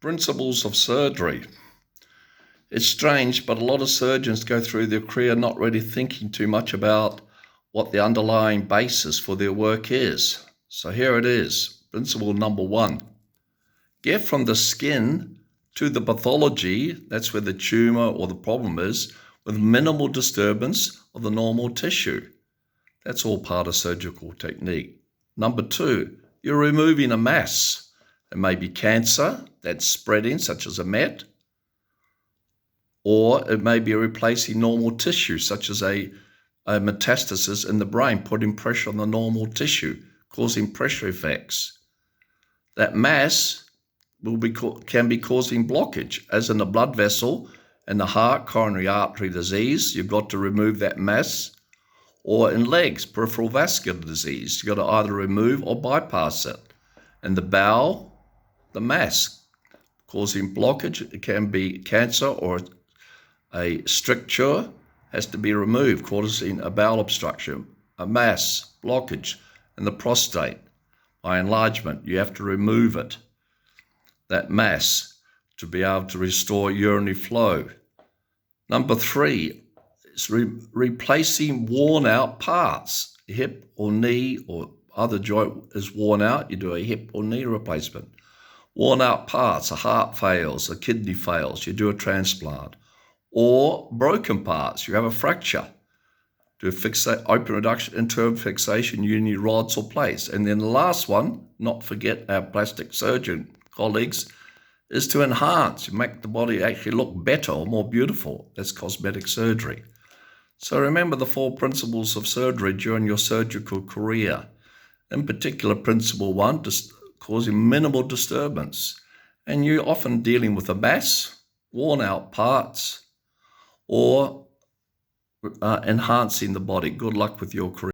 Principles of surgery. It's strange, but a lot of surgeons go through their career not really thinking too much about what the underlying basis for their work is. So here it is. Principle number 1. Get from the skin to the pathology, that's where the tumor or the problem is, with minimal disturbance of the normal tissue. That's all part of surgical technique. Number 2, you're removing a mass. It may be cancer that's spreading, such as a met, or it may be replacing normal tissue, such as a metastasis in the brain, putting pressure on the normal tissue, causing pressure effects. That mass can be causing blockage, as in a blood vessel in the heart, coronary artery disease. You've got to remove that mass. Or in legs, peripheral vascular disease. You've got to either remove or bypass it. In the bowel, the mass causing blockage. It can be cancer or a stricture has to be removed, causing a bowel obstruction, a mass, blockage in the prostate. By enlargement, you have to remove it, that mass, to be able to restore urinary flow. Number 3 is replacing worn out parts. Hip or knee or other joint is worn out, you do a hip or knee replacement. Worn out parts, a heart fails, a kidney fails, you do a transplant. Or broken parts, you have a fracture. Do a open reduction, internal fixation, you need rods or plates. And then the last one, not forget our plastic surgeon colleagues, is to enhance, make the body actually look better or more beautiful. That's cosmetic surgery. So remember the 4 principles of surgery during your surgical career. In particular, principle 1, causing minimal disturbance. And you're often dealing with a mass, worn out parts, or enhancing the body. Good luck with your career.